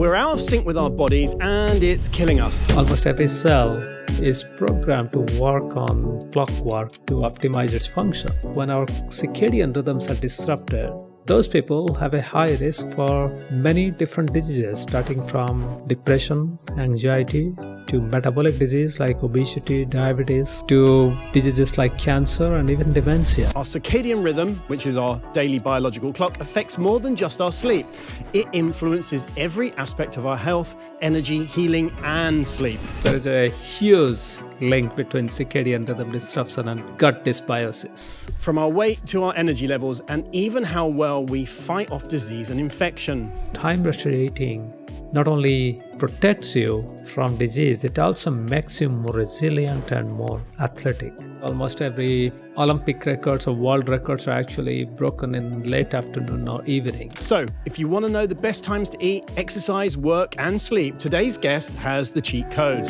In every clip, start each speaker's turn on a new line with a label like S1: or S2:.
S1: We're out of sync with our bodies and it's killing us.
S2: Almost every cell is programmed to work on clockwork to optimize its function. When our circadian rhythms are disrupted, those people have a high risk for many different diseases, starting from depression, anxiety, to metabolic disease like obesity, diabetes, to diseases like cancer and even dementia.
S1: Our circadian rhythm, which is our daily biological clock, affects more than just our sleep. It influences every aspect of our health, energy, healing, and sleep.
S2: There is a huge link between circadian rhythm disruption and gut dysbiosis.
S1: From our weight to our energy levels, and even how well we fight off disease and infection.
S2: Time-restricted eating not only protects you from disease, it also makes you more resilient and more athletic. Almost every Olympic records or world records are actually broken in late afternoon or evening.
S1: So, if you want to know the best times to eat, exercise, work, and sleep, today's guest has the cheat code.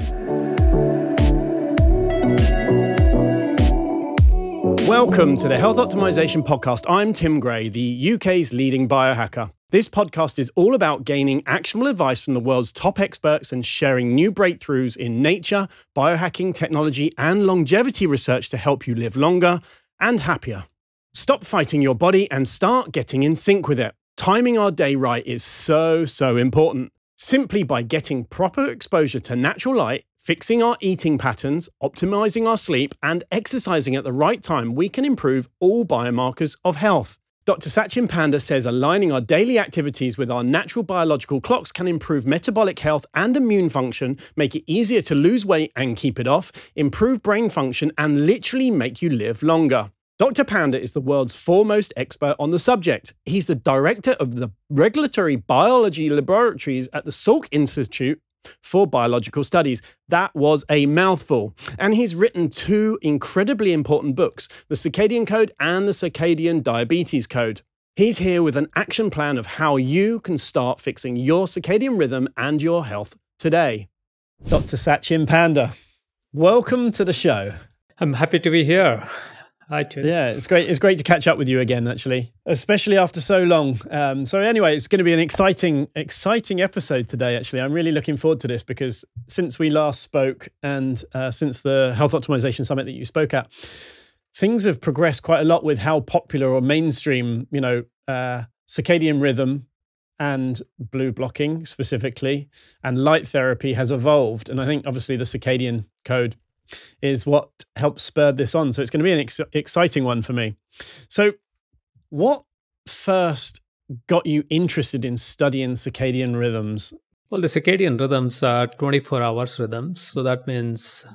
S1: Welcome to the Health Optimisation Podcast. I'm Tim Gray, the UK's leading biohacker. This podcast is all about gaining actionable advice from the world's top experts and sharing new breakthroughs in nature, biohacking, technology, and longevity research to help you live longer and happier. Stop fighting your body and start getting in sync with it. Timing our day right is so important. Simply by getting proper exposure to natural light, fixing our eating patterns, optimizing our sleep, and exercising at the right time, we can improve all biomarkers of health. Dr. Satchin Panda says aligning our daily activities with our natural biological clocks can improve metabolic health and immune function, make it easier to lose weight and keep it off, improve brain function, and literally make you live longer. Dr. Panda is the world's foremost expert on the subject. He's the director of the Regulatory Biology Laboratories at the Salk Institute for Biological Studies. That was a mouthful. And he's written two incredibly important books, The Circadian Code and The Circadian Diabetes Code. He's here with an action plan of how you can start fixing your circadian rhythm and your health today. Dr. Satchin Panda, welcome to the show.
S2: I'm happy to be here. Hi, Tim.
S1: Yeah, it's great. It's great to catch up with you again, actually, especially after so long. So anyway, it's going to be an exciting episode today, actually. I'm really looking forward to this because since we last spoke and since the Health Optimization Summit that you spoke at, things have progressed quite a lot with how popular or mainstream, circadian rhythm and blue blocking specifically and light therapy has evolved. And I think obviously the circadian code is what helps spur this on. So it's going to be an exciting one for me. So what first got you interested in studying circadian rhythms?
S2: Well, the circadian rhythms are 24 hours rhythms. So that means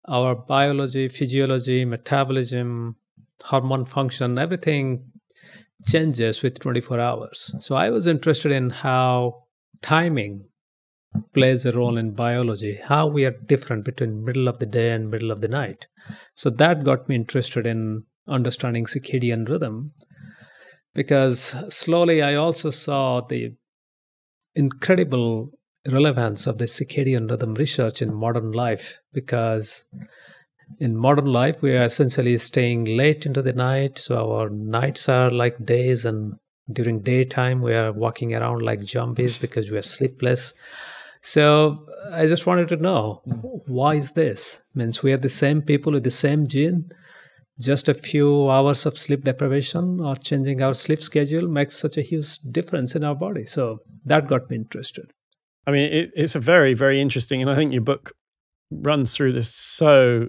S2: our biology, physiology, metabolism, hormone function, everything changes with 24 hours. So I was interested in how timing plays a role in biology, how we are different between middle of the day and middle of the night. So that got me interested in understanding circadian rhythm, because slowly I also saw the incredible relevance of the circadian rhythm research in modern life, because in modern life we are essentially staying late into the night, so our nights are like days, and during daytime we are walking around like zombies because we are sleepless. So I just wanted to know, why is this? Means we are the same people with the same gene, just a few hours of sleep deprivation or changing our sleep schedule makes such a huge difference in our body. So that got me interested.
S1: I mean, it's a very, very interesting, and I think your book runs through this so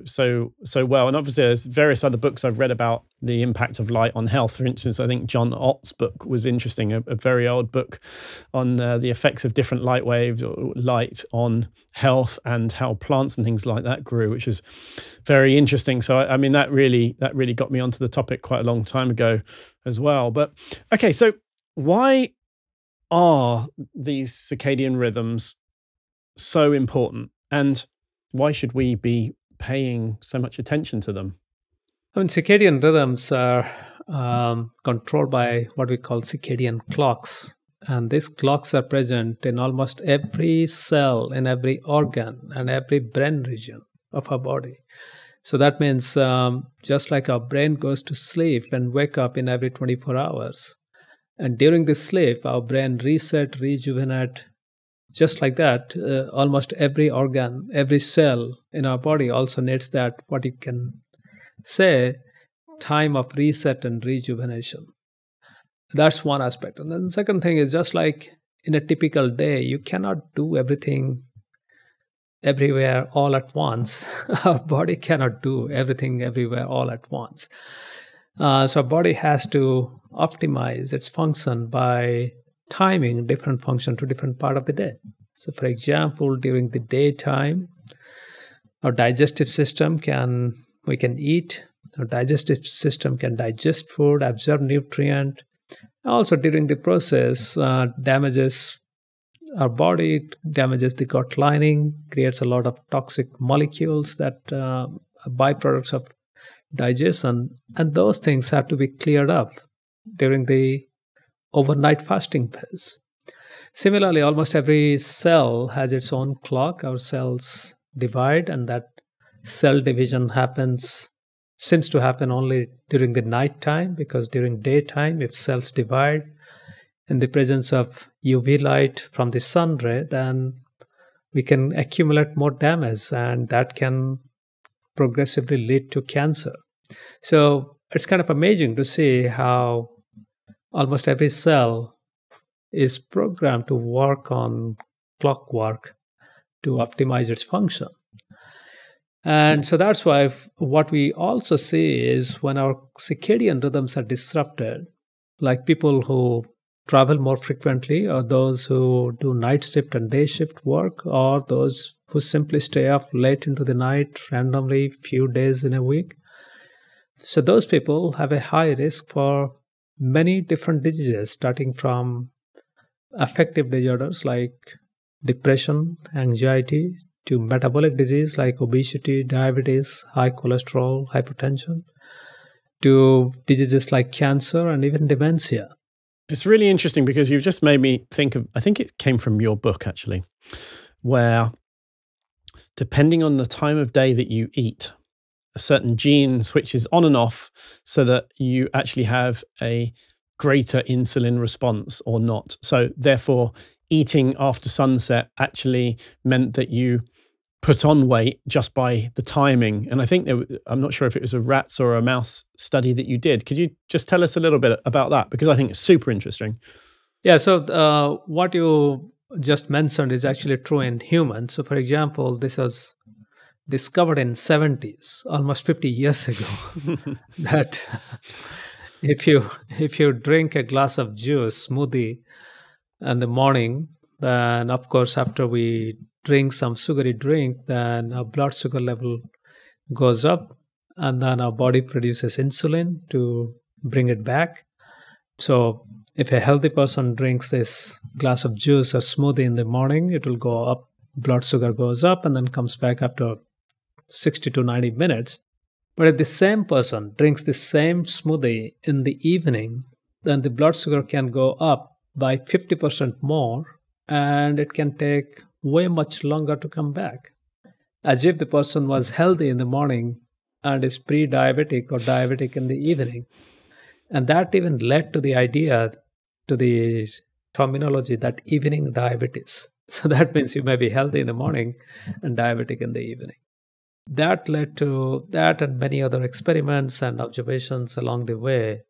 S1: well. And obviously there's various other books I've read about the impact of light on health. For instance, I think John Ott's book was interesting, a very old book on the effects of different light waves or light on health and how plants and things like that grew, which is very interesting. So I mean, that really got me onto the topic quite a long time ago as well. But okay, so why are these circadian rhythms so important? And why should we be paying so much attention to them?
S2: I mean, circadian rhythms are controlled by what we call circadian clocks. And these clocks are present in almost every cell, in every organ, and every brain region of our body. So that means just like our brain goes to sleep and wake up in every 24 hours, and during this sleep, our brain reset, rejuvenate, Just like that, almost every organ, every cell in our body also needs that, what you can say, time of reset and rejuvenation. That's one aspect. And then the second thing is, just like in a typical day, you cannot do everything everywhere all at once. Our body cannot do everything everywhere all at once. So our body has to optimize its function by timing different function to different part of the day. So for example, during the daytime, our digestive system we can eat. Our digestive system can digest food, absorb nutrient. Also during the process, damages our body, damages the gut lining, creates a lot of toxic molecules that are byproducts of digestion, and those things have to be cleared up during the overnight fasting phase. Similarly, almost every cell has its own clock. Our cells divide, and that cell division seems to happen only during the night time, because during daytime, if cells divide in the presence of UV light from the sun ray, then we can accumulate more damage, and that can progressively lead to cancer. So it's kind of amazing to see how almost every cell is programmed to work on clockwork to optimize its function. And so that's why what we also see is, when our circadian rhythms are disrupted, like people who travel more frequently, or those who do night shift and day shift work, or those who simply stay up late into the night randomly few days in a week. So those people have a high risk for many different diseases, starting from affective disorders like depression, anxiety, to metabolic disease like obesity, diabetes, high cholesterol, hypertension, to diseases like cancer and even dementia.
S1: It's really interesting because you've just made me think of, I think it came from your book actually, where depending on the time of day that you eat, a certain gene switches on and off so that you actually have a greater insulin response or not. So therefore, eating after sunset actually meant that you put on weight just by the timing. And I think I'm not sure if it was a rats or a mouse study that you did. Could you just tell us a little bit about that? Because I think it's super interesting.
S2: Yeah, so what you just mentioned is actually true in humans. So for example, this was discovered in 70s, almost 50 years ago, that if you drink a glass of juice, smoothie, in the morning, then of course after we drink some sugary drink, then our blood sugar level goes up, and then our body produces insulin to bring it back. So if a healthy person drinks this glass of juice or smoothie in the morning, it will go up, blood sugar goes up, and then comes back after 60 to 90 minutes. But if the same person drinks the same smoothie in the evening, then the blood sugar can go up by 50% more, and it can take way much longer to come back, as if the person was healthy in the morning and is pre-diabetic or diabetic in the evening. And that even led to the idea, to the terminology, that evening diabetes. So that means you may be healthy in the morning and diabetic in the evening. That led to that, and many other experiments and observations along the way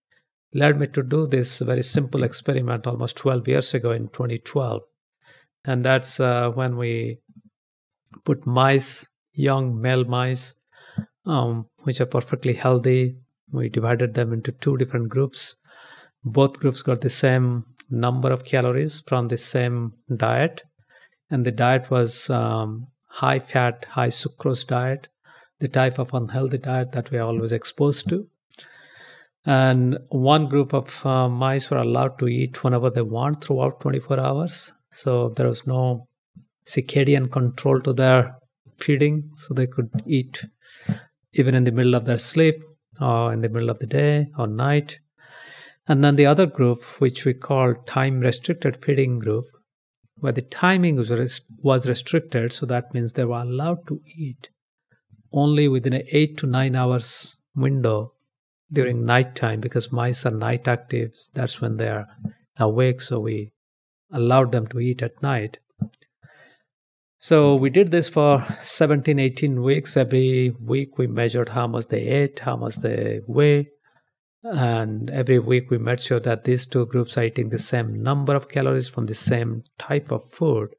S2: led me to do this very simple experiment almost 12 years ago in 2012. And that's when we put mice, young male mice, which are perfectly healthy. We divided them into two different groups. Both groups got the same number of calories from the same diet. And the diet was high fat, high sucrose diet, the type of unhealthy diet that we are always exposed to. And one group of mice were allowed to eat whenever they want throughout 24 hours. So there was no circadian control to their feeding. So they could eat even in the middle of their sleep, or in the middle of the day or night. And then the other group, which we call time-restricted feeding group, where the timing was restricted. So that means they were allowed to eat only within an 8 to 9 hours window during nighttime, because mice are night active. That's when they are awake. So we allowed them to eat at night. So we did this for 17, 18 weeks. Every week we measured how much they ate, how much they weigh. And every week we made sure that these two groups are eating the same number of calories from the same type of food.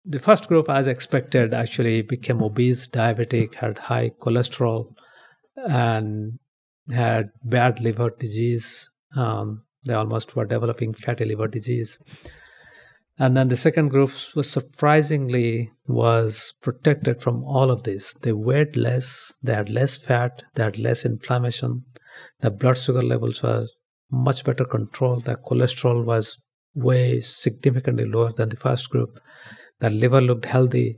S2: The first group, as expected, actually became obese, diabetic, had high cholesterol, and had bad liver disease. They almost were developing fatty liver disease. And then the second group was protected from all of this. They weighed less, they had less fat, they had less inflammation. Their blood sugar levels were much better controlled. Their cholesterol was way significantly lower than the first group. Their liver looked healthy.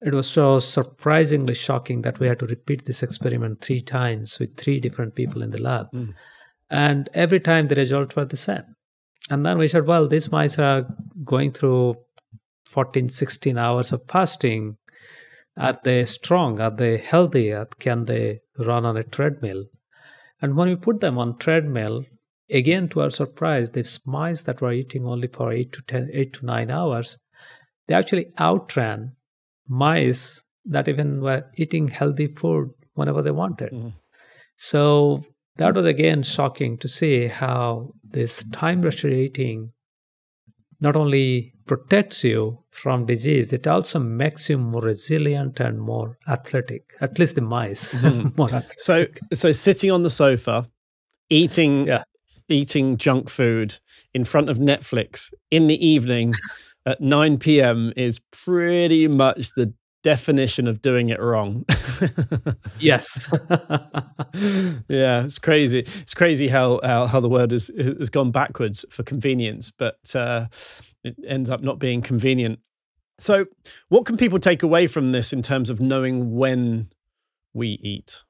S2: It was so surprisingly shocking that we had to repeat this experiment 3 times with 3 different people in the lab. And every time the results were the same. And then we said, well, these mice are going through 14, 16 hours of fasting. Are they strong? Are they healthy? Can they run on a treadmill? And when we put them on treadmill, again, to our surprise, these mice that were eating only for 8 to 9 hours, they actually outran mice that even were eating healthy food whenever they wanted. So that was again shocking to see how this time-restricted eating not only protects you from disease, it also makes you more resilient and more athletic, at least the mice. More athletic.
S1: So sitting on the sofa, eating junk food in front of Netflix in the evening at 9 p.m. is pretty much the definition of doing it wrong.
S2: Yes.
S1: Yeah, it's crazy. It's crazy how the word has gone backwards for convenience, but it ends up not being convenient. So what can people take away from this in terms of knowing when we eat?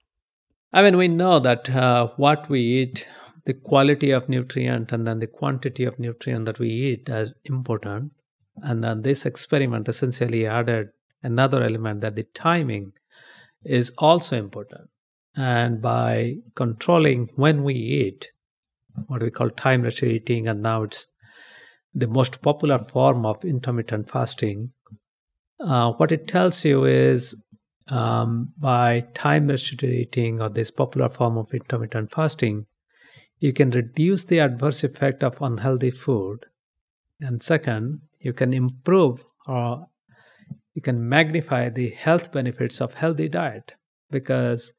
S2: I mean, we know that what we eat, the quality of nutrient and then the quantity of nutrient that we eat is important. And then this experiment essentially added another element, that the timing is also important. And by controlling when we eat, what we call time-restricted eating, and now it's the most popular form of intermittent fasting, what it tells you is by time-restricted eating, or this popular form of intermittent fasting, you can reduce the adverse effect of unhealthy food. And second, you can improve or you can magnify the health benefits of healthy diet. Because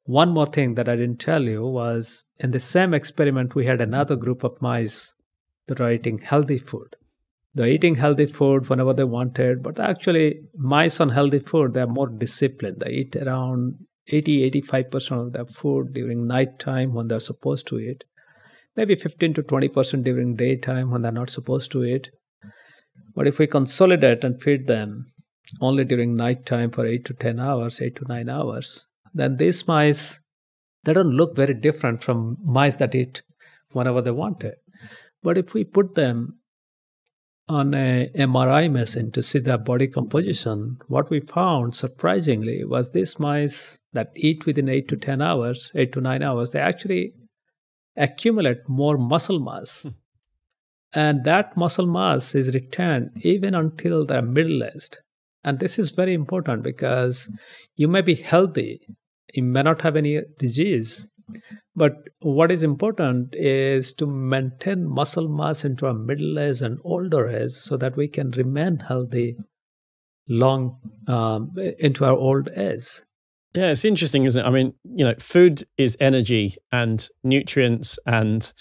S2: one more thing that I didn't tell you was, in the same experiment, we had another group of mice that are eating healthy food. They're eating healthy food whenever they wanted, but actually mice on healthy food, they're more disciplined. They eat around 80-85% of their food during nighttime when they're supposed to eat. Maybe 15 to 20% during daytime when they're not supposed to eat. But if we consolidate and feed them only during nighttime for 8 to 9 hours, then these mice, they don't look very different from mice that eat whenever they want it. But if we put them on a MRI machine to see their body composition, what we found, surprisingly, was these mice that eat within 8 to 9 hours, they actually accumulate more muscle mass. And that muscle mass is retained even until they're middle-aged. And this is very important because you may be healthy, you may not have any disease, but what is important is to maintain muscle mass into our middle age and older age so that we can remain healthy long into our old age.
S1: Yeah, it's interesting, isn't it? I mean, food is energy and nutrients and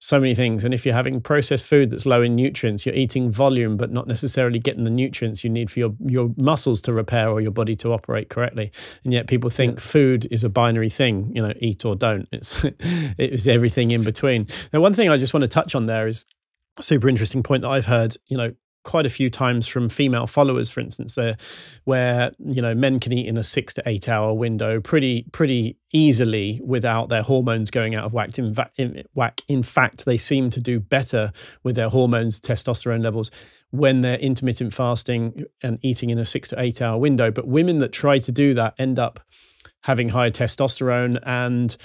S1: so many things. And if you're having processed food that's low in nutrients, you're eating volume, but not necessarily getting the nutrients you need for your muscles to repair or your body to operate correctly. And yet people think food is a binary thing, eat or don't. It's everything in between. Now, one thing I just want to touch on there is a super interesting point that I've heard, quite a few times from female followers, for instance, where men can eat in a 6 to 8 hour window pretty easily without their hormones going out of whack. In fact, they seem to do better with their hormones, testosterone levels, when they're intermittent fasting and eating in a 6 to 8 hour window. But women that try to do that end up having high testosterone and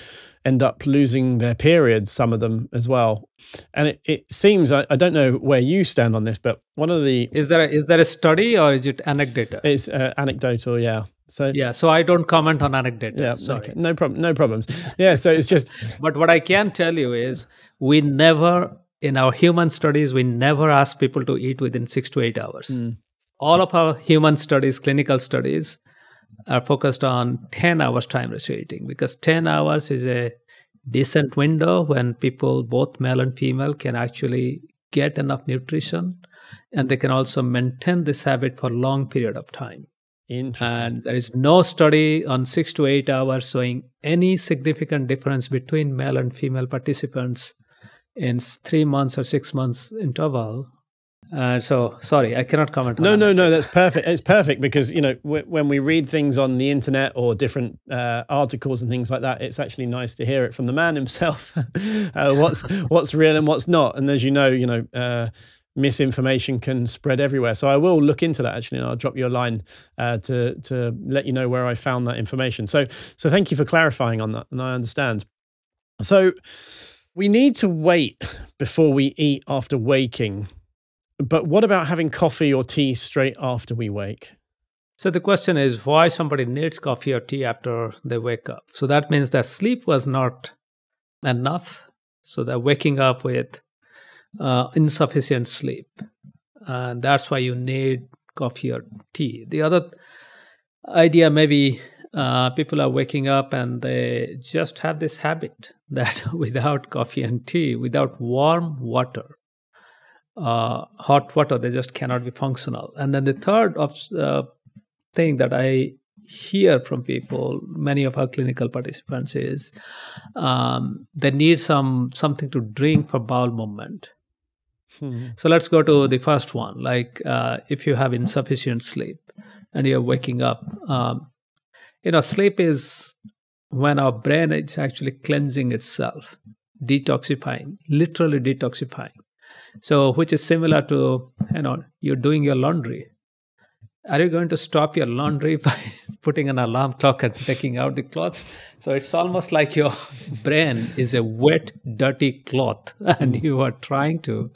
S1: end up losing their periods, some of them as well. And it seems, I don't know where you stand on this, but one of the...
S2: Is there a study or is it anecdotal?
S1: It's anecdotal, yeah. So
S2: yeah, so I don't comment on anecdotal.
S1: Yeah,
S2: sorry.
S1: Okay. No problems. Yeah, so it's just...
S2: But what I can tell you is we never, in our human studies, we never ask people to eat within 6 to 8 hours. All of our human studies, clinical studies, are focused on 10 hours time ratio eating, because 10 hours is a decent window when people, both male and female, can actually get enough nutrition, and they can also maintain this habit for a long period of time.
S1: Interesting.
S2: And there is no study on 6 to 8 hours showing any significant difference between male and female participants in 3 months or 6 months interval. So, sorry, I cannot comment on that.
S1: No, that's perfect. It's perfect because, when we read things on the internet or different articles and things like that, it's actually nice to hear it from the man himself, what's real and what's not. And as you know, misinformation can spread everywhere. So I will look into that actually, and I'll drop you a line to let you know where I found that information. So thank you for clarifying on that, and I understand. So we need to wait before we eat after waking. But what about having coffee or tea straight after we wake?
S2: So the question is why somebody needs coffee or tea after they wake up. So that means that sleep was not enough. So they're waking up with insufficient sleep. And that's why you need coffee or tea. The other idea, maybe people are waking up and they just have this habit that without coffee and tea, without warm water, hot water, they just cannot be functional. And then the third thing that I hear from people, many of our clinical participants, is they need something to drink for bowel movement. So let's go to the first one. Like if you have insufficient sleep and you're waking up, sleep is when our brain is actually cleansing itself, detoxifying, literally detoxifying. So, which is similar to, you're doing your laundry. Are you going to stop your laundry by putting an alarm clock and taking out the clothes? So it's almost like your brain is a wet, dirty cloth, and you are trying to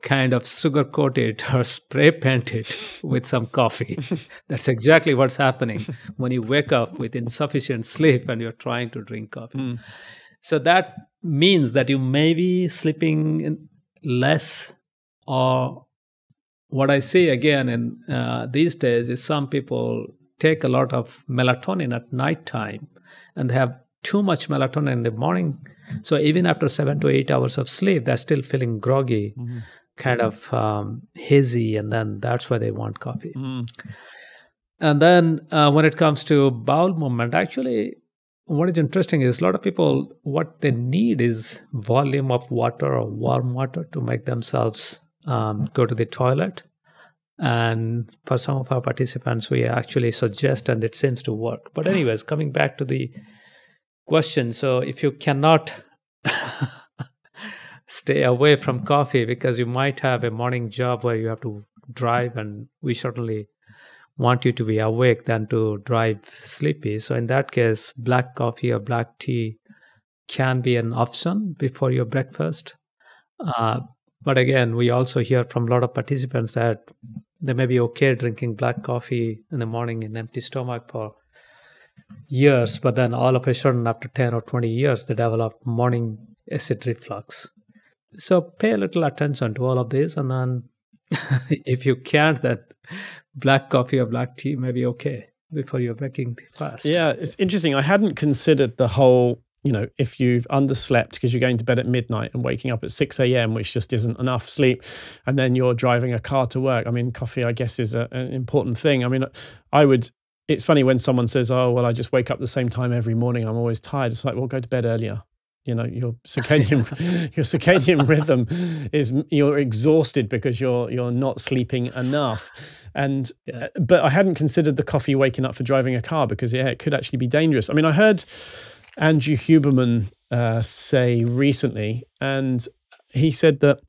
S2: kind of sugarcoat it or spray paint it with some coffee. That's exactly what's happening when you wake up with insufficient sleep and you're trying to drink coffee. So that means that you may be sleeping less, or what I see again in these days is some people take a lot of melatonin at nighttime and they have too much melatonin in the morning. So even after 7 to 8 hours of sleep, they're still feeling groggy, kind of hazy, and then that's why they want coffee. And then when it comes to bowel movement, actually, what is interesting is a lot of people, what they need is volume of water or warm water to make themselves go to the toilet. And for some of our participants, we actually suggest, and it seems to work. But anyways, coming back to the question, so if you cannot stay away from coffee because you might have a morning job where you have to drive, and we certainly want you to be awake than to drive sleepy. So in that case, black coffee or black tea can be an option before your breakfast. But again, we also hear from a lot of participants that they may be okay drinking black coffee in the morning in empty stomach for years, but then all of a sudden after 10 or 20 years, they develop morning acid reflux. So pay a little attention to all of this, and then if you can't, then black coffee or black tea may be okay before you're breaking the fast.
S1: Yeah, it's interesting. I hadn't considered the whole, if you've underslept because you're going to bed at midnight and waking up at 6 a.m., which just isn't enough sleep, and then you're driving a car to work. I mean, coffee, I guess, is an important thing. I mean, it's funny when someone says, oh, well, I just wake up the same time every morning. I'm always tired. It's like, well, go to bed earlier. Your circadian rhythm is, you're exhausted because you're not sleeping enough. And but I hadn't considered the coffee waking up for driving a car, because it could actually be dangerous. I mean, I heard Andrew Huberman say recently, and he said that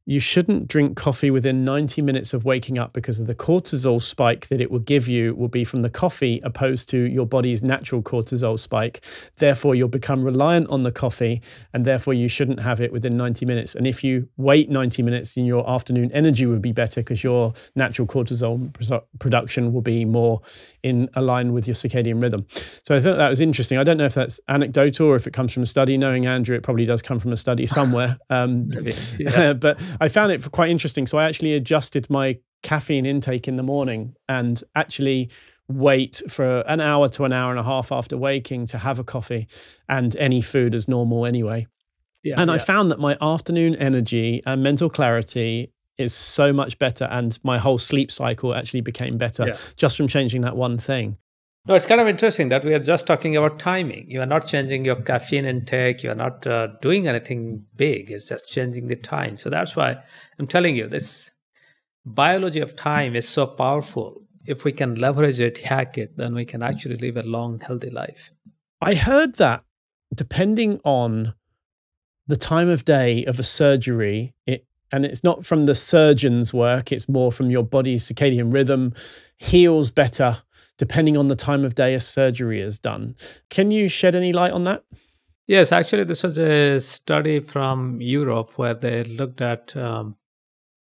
S1: you shouldn't drink coffee within 90 minutes of waking up because of the cortisol spike that it will give you will be from the coffee opposed to your body's natural cortisol spike. Therefore, you'll become reliant on the coffee, and therefore you shouldn't have it within 90 minutes. And if you wait 90 minutes, then your afternoon energy would be better because your natural cortisol production will be more in line with your circadian rhythm. So I thought that was interesting. I don't know if that's anecdotal or if it comes from a study. Knowing Andrew, it probably does come from a study somewhere. But I found it quite interesting. So I actually adjusted my caffeine intake in the morning and actually wait for an hour to an hour and a half after waking to have a coffee and any food as normal anyway. I found that my afternoon energy and mental clarity is so much better, and my whole sleep cycle actually became better just from changing that one thing.
S2: No, it's kind of interesting that we are just talking about timing. You are not changing your caffeine intake. You are not doing anything big. It's just changing the time. So that's why I'm telling you, this biology of time is so powerful. If we can leverage it, hack it, then we can actually live a long, healthy life.
S1: I heard that depending on the time of day of a surgery, and it's not from the surgeon's work, it's more from your body's circadian rhythm, heals better depending on the time of day a surgery is done. Can you shed any light on that?
S2: Yes, actually, this was a study from Europe where they looked at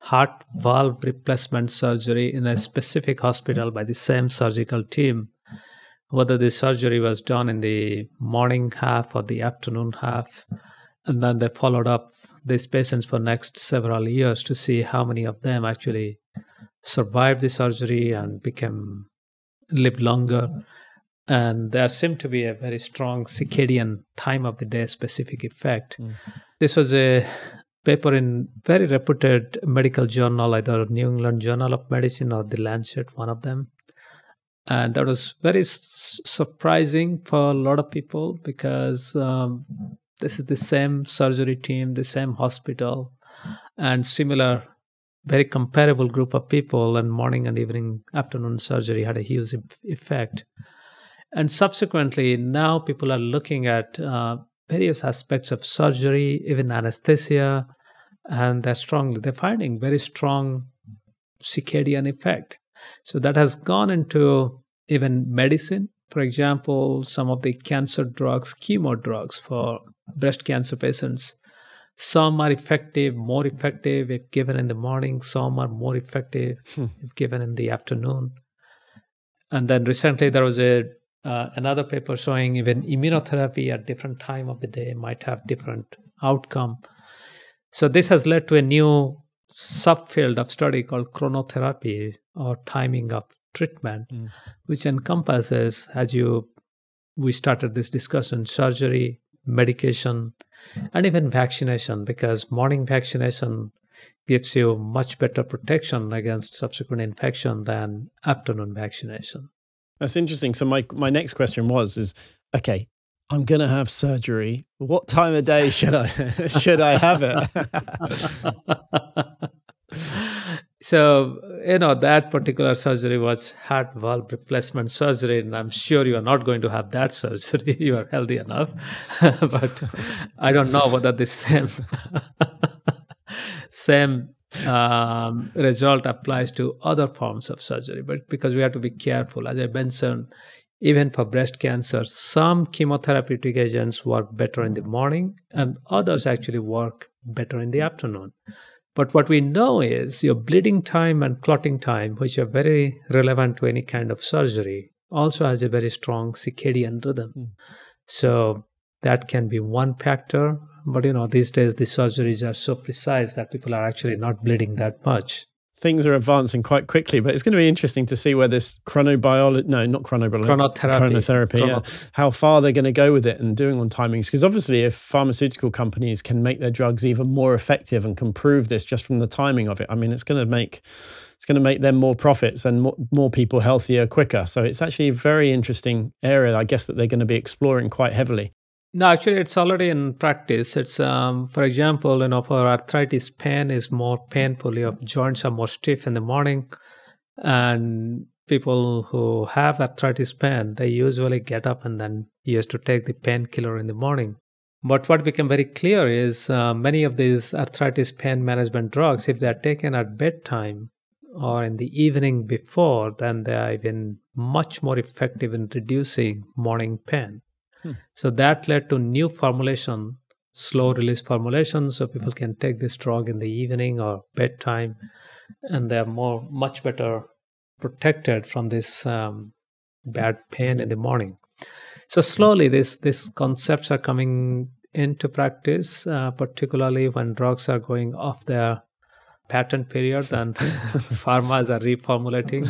S2: heart valve replacement surgery in a specific hospital by the same surgical team, whether the surgery was done in the morning half or the afternoon half. And then they followed up these patients for next several years to see how many of them actually survived the surgery and lived longer. And there seemed to be a very strong circadian time of the day specific effect. This was a paper in very reputed medical journal, either New England Journal of Medicine or The Lancet, one of them. And that was very surprising for a lot of people because this is the same surgery team, the same hospital, and similar, very comparable group of people, and morning and evening, afternoon surgery had a huge effect. And subsequently, now people are looking at various aspects of surgery, even anesthesia, and they're finding very strong circadian effect. So that has gone into even medicine. For example, some of the cancer drugs, chemo drugs for breast cancer patients, some are more effective if given in the morning, some are more effective if given in the afternoon. And then recently there was another paper showing even immunotherapy at different time of the day might have different outcome. So this has led to a new subfield of study called chronotherapy, or timing of treatment, which encompasses, we started this discussion, surgery, medication, and even vaccination, because morning vaccination gives you much better protection against subsequent infection than afternoon vaccination.
S1: That's interesting. So my next question is, okay, I'm going to have surgery. What time of day should I have it?
S2: So, that particular surgery was heart valve replacement surgery, and I'm sure you are not going to have that surgery. You are healthy enough. But I don't know whether the same result applies to other forms of surgery. But because we have to be careful, as I mentioned, even for breast cancer, some chemotherapeutic agents work better in the morning, and others actually work better in the afternoon. But what we know is your bleeding time and clotting time, which are very relevant to any kind of surgery, also has a very strong circadian rhythm. So that can be one factor. But, these days the surgeries are so precise that people are actually not bleeding that much.
S1: Things are advancing quite quickly, but it's going to be interesting to see where this chronotherapy, how far they're going to go with it and doing on timings. Because obviously if pharmaceutical companies can make their drugs even more effective and can prove this just from the timing of it, I mean, it's going to make them more profits and more people healthier quicker. So it's actually a very interesting area, I guess, that they're going to be exploring quite heavily.
S2: No, actually, it's already in practice. It's, for example, for arthritis, pain is more painful. Your joints are more stiff in the morning. And people who have arthritis pain, they usually get up and then used to take the painkiller in the morning. But what became very clear is many of these arthritis pain management drugs, if they're taken at bedtime or in the evening before, then they are even much more effective in reducing morning pain. So that led to new formulation, slow release formulation, so people can take this drug in the evening or bedtime, and they're much better protected from this bad pain in the morning. So slowly these concepts are coming into practice, particularly when drugs are going off their patent period and pharmas are reformulating.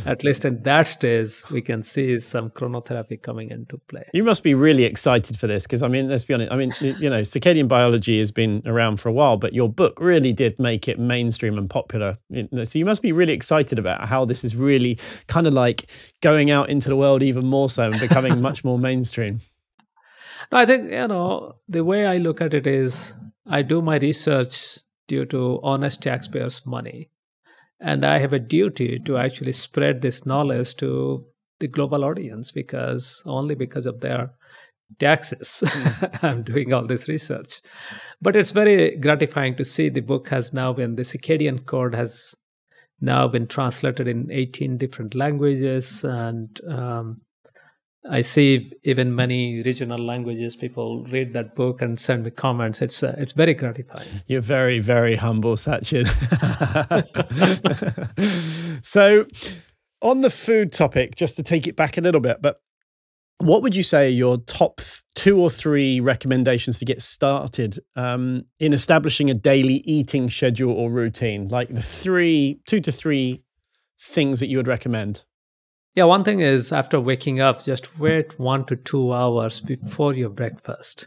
S2: At least in that stage, we can see some chronotherapy coming into play.
S1: You must be really excited for this because, I mean, let's be honest. I mean, you know, circadian biology has been around for a while, but your book really did make it mainstream and popular. So you must be really excited about how this is really kind of like going out into the world even more so and becoming much more mainstream.
S2: I think, the way I look at it is I do my research due to honest taxpayers' money. And I have a duty to actually spread this knowledge to the global audience only because of their taxes. I'm doing all this research. But it's very gratifying to see the book the Circadian code has now been translated in 18 different languages. And I see even many regional languages, people read that book and send me comments. It's very gratifying.
S1: You're very, very humble, Satchin. So on the food topic, just to take it back a little bit, but what would you say are your top 2 or 3 recommendations to get started in establishing a daily eating schedule or routine? Like the 2 to 3 things that you would recommend?
S2: Yeah, one thing is after waking up, just wait 1 to 2 hours before your breakfast.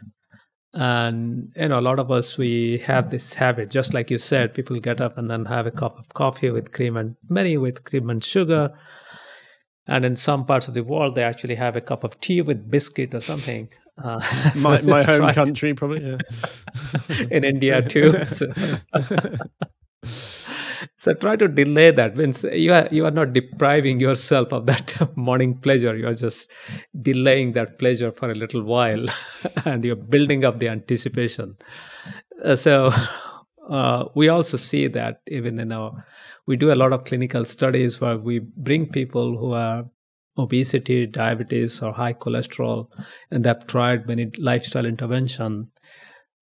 S2: And, a lot of us, we have this habit, just like you said, people get up and then have a cup of coffee with cream and many with cream and sugar. And in some parts of the world, they actually have a cup of tea with biscuit or something.
S1: My home country, probably. Yeah.
S2: In India too. So try to delay that. Means you are not depriving yourself of that morning pleasure. You are just delaying that pleasure for a little while, and you're building up the anticipation. We also see that even we do a lot of clinical studies where we bring people who are obesity, diabetes, or high cholesterol, and they've tried many lifestyle intervention.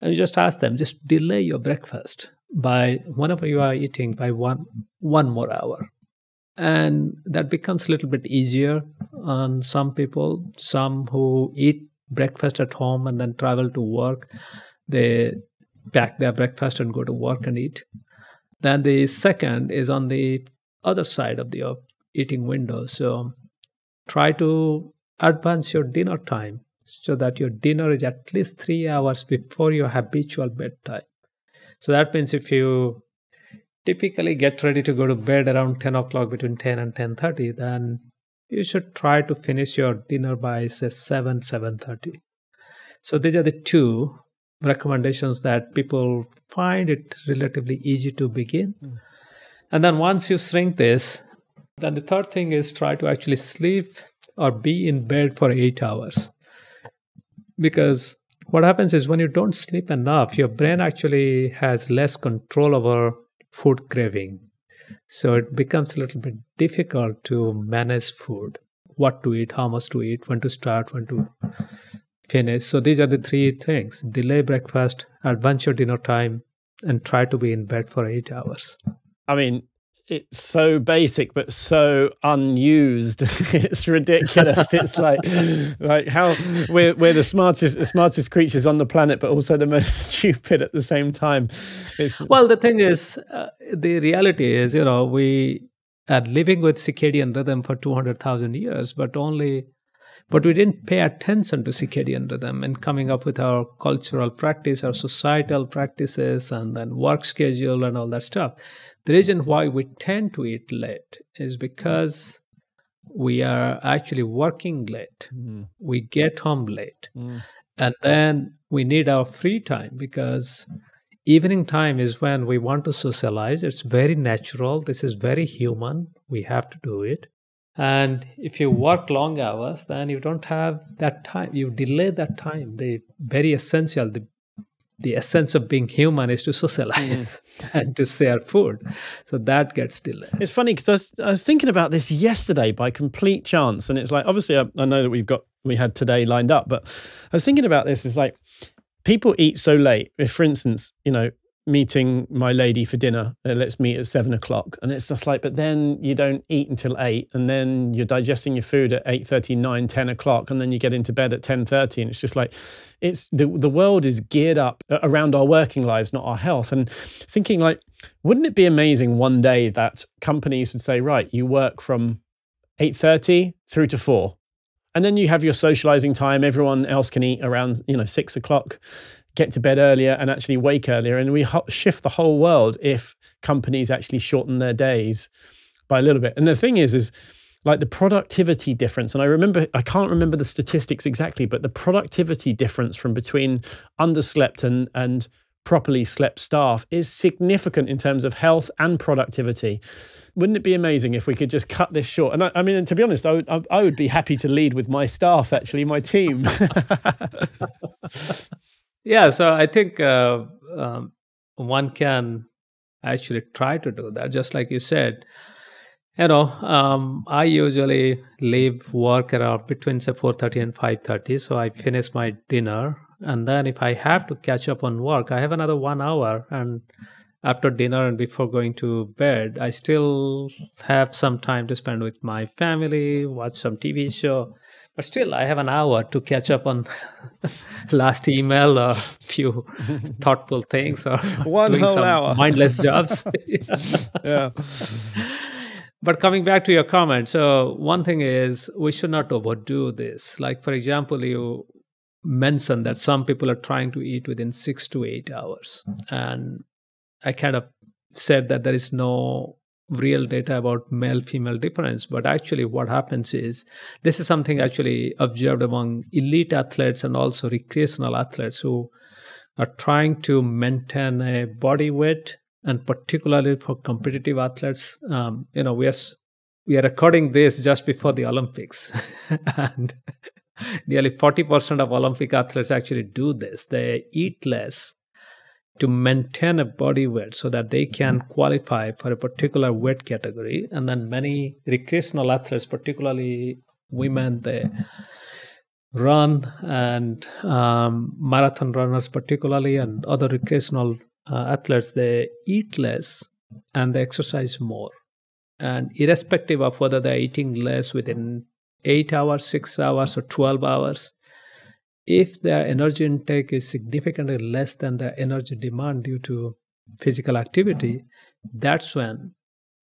S2: And you just ask them, just delay your breakfast by whenever you are eating by one more hour. And that becomes a little bit easier on some people. Some who eat breakfast at home and then travel to work, they pack their breakfast and go to work and eat. Then the second is on the other side of the eating window. So try to advance your dinner time so that your dinner is at least 3 hours before your habitual bedtime. So that means if you typically get ready to go to bed around 10 o'clock, between 10 and 10:30, then you should try to finish your dinner by, say, 7:30. So these are the 2 recommendations that people find it relatively easy to begin. And then once you shrink this, then the third thing is try to actually sleep or be in bed for 8 hours. Because what happens is when you don't sleep enough, your brain actually has less control over food craving. So it becomes a little bit difficult to manage food, what to eat, how much to eat, when to start, when to finish. So these are the 3 things: delay breakfast, advance your dinner time, and try to be in bed for 8 hours.
S1: I mean, it's so basic but so unused. It's ridiculous. It's like how we're the smartest creatures on the planet, but also the most stupid at the same time.
S2: Well, the thing is, the reality is, we are living with circadian rhythm for 200,000 years, but we didn't pay attention to circadian rhythm and coming up with our cultural practice, our societal practices, and then work schedule and all that stuff. The reason why we tend to eat late is because we are actually working late. We get home late. And then we need our free time because evening time is when we want to socialize. It's very natural. This is very human. We have to do it. And if you work long hours, then you don't have that time. You delay that time. The very essential, the essence of being human is to socialize and to share food. So that gets delayed.
S1: It's funny because I was thinking about this yesterday by complete chance. And it's like, obviously, I know that we had today lined up, but I was thinking about this. It's like people eat so late. If, for instance, meeting my lady for dinner, let's meet at 7 o'clock. And it's just like, but then you don't eat until 8, and then you're digesting your food at 8:30, 9, 10 o'clock, and then you get into bed at 10:30. And it's just like, it's the world is geared up around our working lives, not our health. And thinking like, wouldn't it be amazing one day that companies would say, right, you work from 8:30 through to 4. And then you have your socializing time. Everyone else can eat around, 6 o'clock. Get to bed earlier and actually wake earlier. And we shift the whole world if companies actually shorten their days by a little bit. And the thing is like the productivity difference. And I can't remember the statistics exactly, but the productivity difference from between underslept and properly slept staff is significant in terms of health and productivity. Wouldn't it be amazing if we could just cut this short? And I mean, to be honest, I would be happy to lead with my staff, actually, my team.
S2: Yeah, so I think one can actually try to do that, just like you said. I usually leave work around between say 4:30 and 5:30. So I finish my dinner, and then if I have to catch up on work, I have another 1 hour. And after dinner and before going to bed, I still have some time to spend with my family, watch some TV show. But still, I have an hour to catch up on last email or few thoughtful things or
S1: One
S2: doing
S1: whole
S2: some
S1: hour.
S2: mindless jobs.
S1: Yeah.
S2: But coming back to your comment, so one thing is we should not overdo this. Like, for example, you mentioned that some people are trying to eat within 6 to 8 hours. And I kind of said that there is no real data about male-female difference. But actually what happens is, this is something actually observed among elite athletes and also recreational athletes who are trying to maintain a body weight. And particularly for competitive athletes, we are recording this just before the Olympics. And nearly 40% of Olympic athletes actually do this. They eat less to maintain a body weight so that they can qualify for a particular weight category. And then many recreational athletes, particularly women, they run, and marathon runners particularly, and other recreational athletes, they eat less and they exercise more. And irrespective of whether they're eating less within 8 hours, 6 hours, or 12 hours, if their energy intake is significantly less than their energy demand due to physical activity, that's when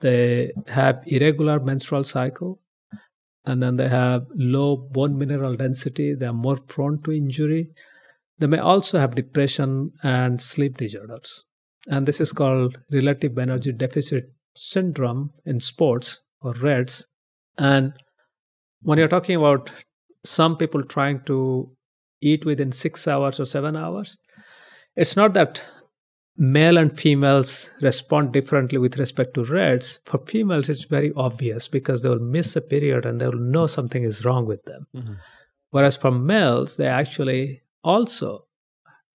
S2: they have irregular menstrual cycle, and then they have low bone mineral density. They are more prone to injury. They may also have depression and sleep disorders. And this is called relative energy deficit syndrome in sports, or REDS. And when you're talking about some people trying to eat within 6 hours or 7 hours, it's not that male and females respond differently with respect to REDS. For females, it's very obvious because they will miss a period and they will know something is wrong with them. Mm-hmm. Whereas for males, they actually also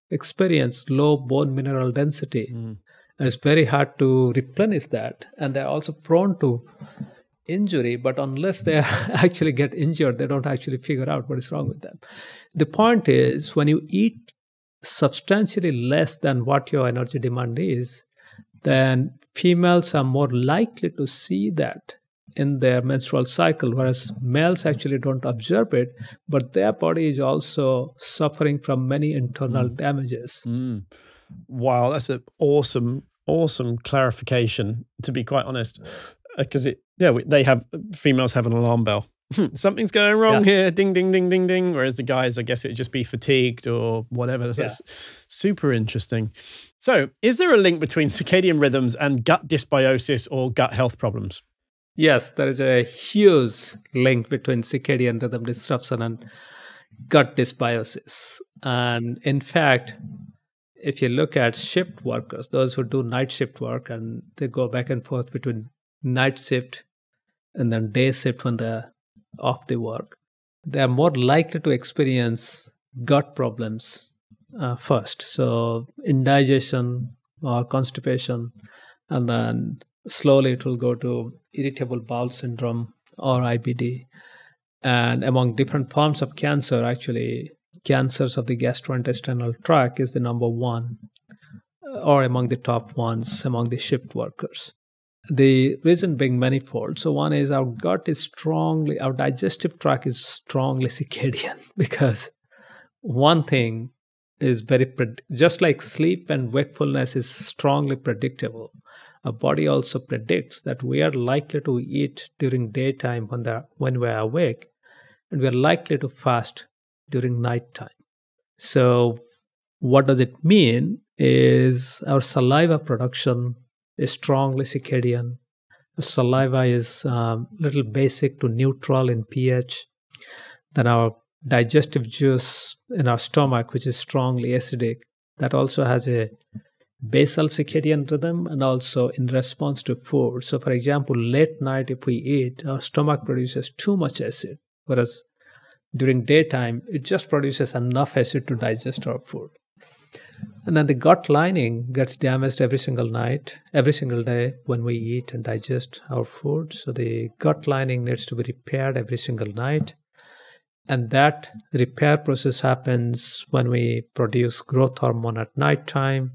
S2: experience low bone mineral density. Mm. And it's very hard to replenish that. And they're also prone to injury, but unless they actually get injured, they don't actually figure out what is wrong with them. The point is, when you eat substantially less than what your energy demand is, then females are more likely to see that in their menstrual cycle, whereas males actually don't observe it, but their body is also suffering from many internal damages.
S1: Mm. Wow, that's an awesome clarification, to be quite honest, because females have an alarm bell. Something's going wrong here, ding, ding, ding, ding, ding. Whereas the guys, I guess it'd just be fatigued or whatever. That's super interesting. So is there a link between circadian rhythms and gut dysbiosis or gut health problems?
S2: Yes, there is a huge link between circadian rhythm disruption and gut dysbiosis. And in fact, if you look at shift workers, those who do night shift work, and they go back and forth between night shift and then day shift when they're off the work, they are more likely to experience gut problems first. So indigestion or constipation, and then slowly it will go to irritable bowel syndrome or IBD. And among different forms of cancer, actually, cancers of the gastrointestinal tract is the number one, or among the top ones among the shift workers. The reason being manifold. So one is our digestive tract is strongly circadian, because one thing is just like sleep and wakefulness is strongly predictable. Our body also predicts that we are likely to eat during daytime when we are awake, and we are likely to fast during nighttime. So what does it mean is our production is strongly circadian. Saliva is little basic to neutral in pH. Then our digestive juice in our stomach, which is strongly acidic, that also has a basal circadian rhythm and also in response to food. So for example, late night if we eat, our stomach produces too much acid, whereas during daytime, it just produces enough acid to digest our food. And then the gut lining gets damaged every single day when we eat and digest our food. So the gut lining needs to be repaired every single night. And that repair process happens when we produce growth hormone at nighttime.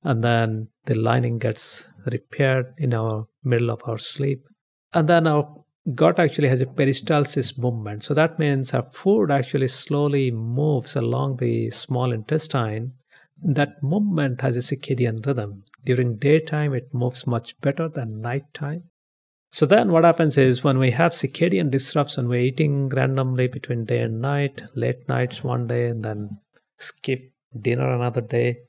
S2: And then the lining gets repaired in our middle of our sleep. And then our gut actually has a peristalsis movement. So that means our food actually slowly moves along the small intestine. That movement has a circadian rhythm. During daytime, it moves much better than nighttime. So then what happens is when we have circadian disruption, we're eating randomly between day and night, late nights one day, and then skip dinner another day.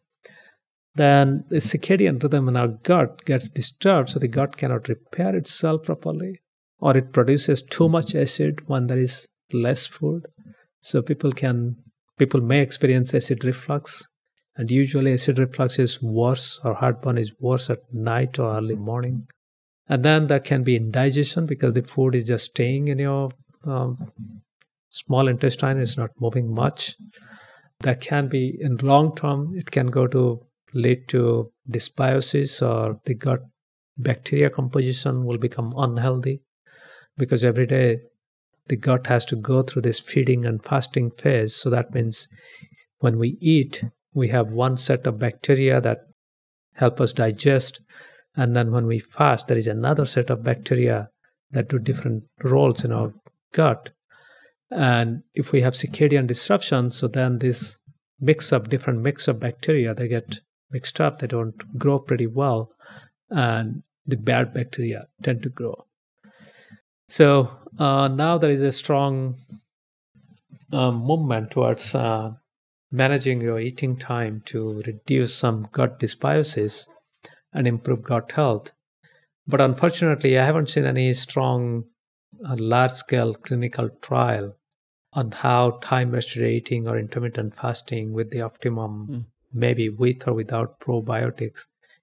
S2: Then the circadian rhythm in our gut gets disturbed, so the gut cannot repair itself properly, or it produces too much acid when there is less food. So people may experience acid reflux, and usually acid reflux is worse, or heartburn is worse at night or early morning. And then there can be indigestion because the food is just staying in your small intestine, it's not moving much. That can be, in long term, it can lead to dysbiosis, or the gut bacteria composition will become unhealthy, because every day the gut has to go through this feeding and fasting phase. So that means when we eat, we have one set of bacteria that help us digest. And then when we fast, there is another set of bacteria that do different roles in our gut. And if we have circadian disruption, so then this different mix of bacteria, they get mixed up, they don't grow pretty well, and the bad bacteria tend to grow. So now there is a strong movement towards managing your eating time to reduce some gut dysbiosis and improve gut health. But unfortunately, I haven't seen any strong, large-scale clinical trial on how time-restricted eating or intermittent fasting with the optimum, maybe with or without probiotics,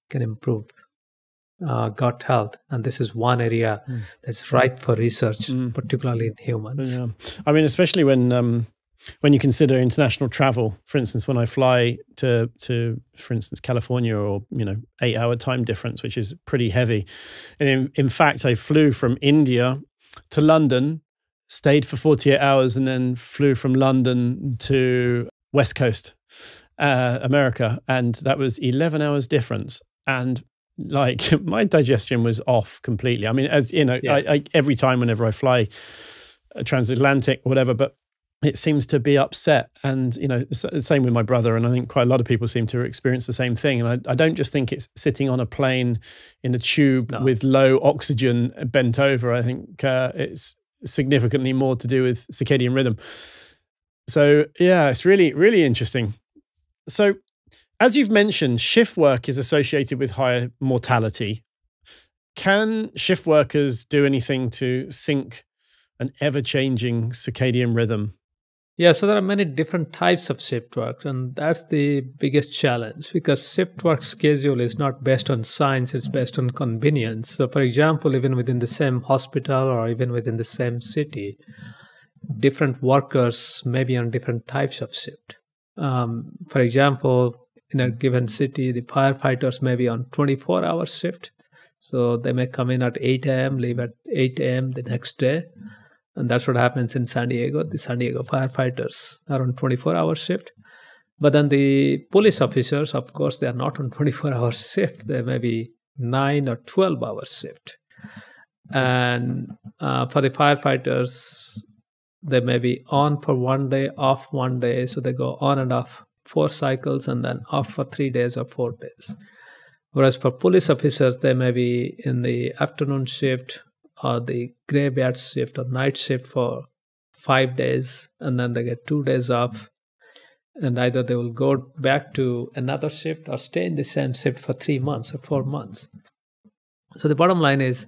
S2: can improve gut health. And this is one area that's ripe for research, particularly in humans.
S1: Yeah. I mean, especially when you consider international travel. For instance, when I fly to for instance, California, or 8-hour time difference, which is pretty heavy. And in fact, I flew from India to London, stayed for 48 hours, and then flew from London to West Coast, America, and that was 11 hours difference. And like my digestion was off completely. I mean, as you know, I every time whenever I fly transatlantic or whatever, but it seems to be upset. And, same with my brother. And I think quite a lot of people seem to experience the same thing. And I don't just think it's sitting on a plane in a tube with low oxygen bent over. I think it's significantly more to do with circadian rhythm. So, yeah, it's really, really interesting. So, as you've mentioned, shift work is associated with higher mortality. Can shift workers do anything to sync an ever-changing circadian rhythm?
S2: Yeah, so there are many different types of shift work, and that's the biggest challenge because shift work schedule is not based on science, it's based on convenience. So, for example, even within the same hospital or even within the same city, different workers may be on different types of shift. For example, in a given city, the firefighters may be on 24-hour shift. So they may come in at 8 a.m., leave at 8 a.m. the next day. And that's what happens in San Diego. The San Diego firefighters are on 24-hour shift. But then the police officers, of course, they are not on 24-hour shift. They may be 9 or 12-hour shift. And for the firefighters, they may be on for 1 day, off 1 day. So they go on and off 4 cycles and then off for 3 days or 4 days. Whereas for police officers, they may be in the afternoon shift or the graveyard shift or night shift for 5 days, and then they get 2 days off. And either they will go back to another shift or stay in the same shift for 3 months or 4 months. So the bottom line is,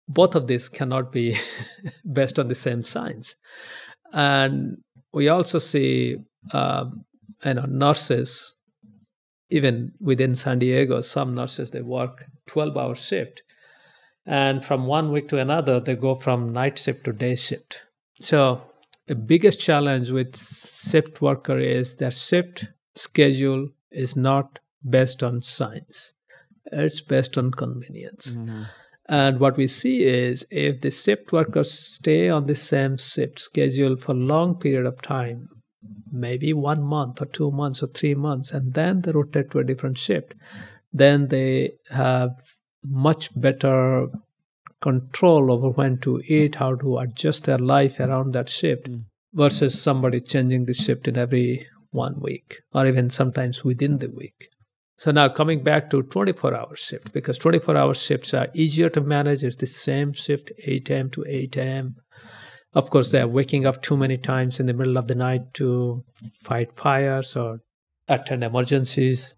S2: both of these cannot be based on the same science. And we also see nurses, even within San Diego, some nurses, they work 12-hour shift. And from 1 week to another, they go from night shift to day shift. So the biggest challenge with shift worker is their shift schedule is not based on science. It's based on convenience. Mm-hmm. And what we see is if the shift workers stay on the same shift schedule for a long period of time, maybe 1 month or 2 months or 3 months, and then they rotate to a different shift, then they have much better control over when to eat, how to adjust their life around that shift, versus somebody changing the shift in every 1 week or even sometimes within the week. So now coming back to 24-hour shift, because 24-hour shifts are easier to manage. It's the same shift, 8 a.m. to 8 a.m. Of course, they are waking up too many times in the middle of the night to fight fires or attend emergencies.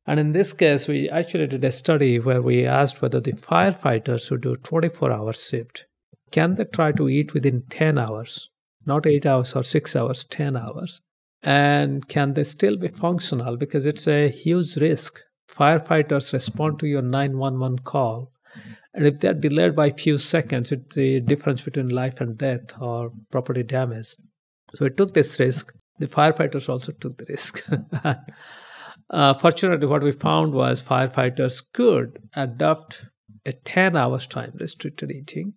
S2: And in this case, we actually did a study where we asked whether the firefighters who do 24-hour shift, can they try to eat within 10 hours, not 8 hours or 6 hours, 10 hours? And can they still be functional? Because it's a huge risk. Firefighters respond to your 911 call. And if they're delayed by a few seconds, it's the difference between life and death or property damage. So we took this risk. The firefighters also took the risk. Fortunately, what we found was firefighters could adopt a 10 hours time restricted eating.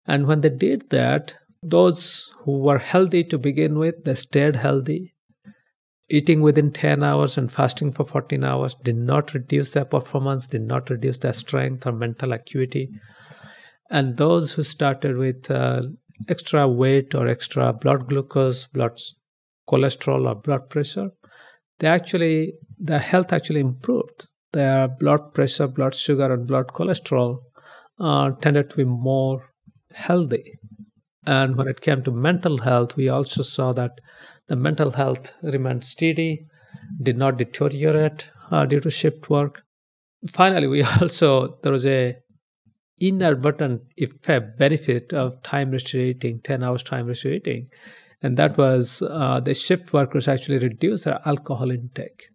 S2: And when they did that, those who were healthy to begin with, they stayed healthy. Eating within 10 hours and fasting for 14 hours did not reduce their performance, did not reduce their strength or mental acuity. And those who started with extra weight or extra blood glucose, blood cholesterol or blood pressure, their health actually improved. Their blood pressure, blood sugar, and blood cholesterol tended to be more healthy. And when it came to mental health, we also saw that the mental health remained steady, did not deteriorate due to shift work. Finally, there was a inadvertent effect, benefit of time restricted eating, 10 hours time restricted eating. And that was the shift workers actually reduce their alcohol intake.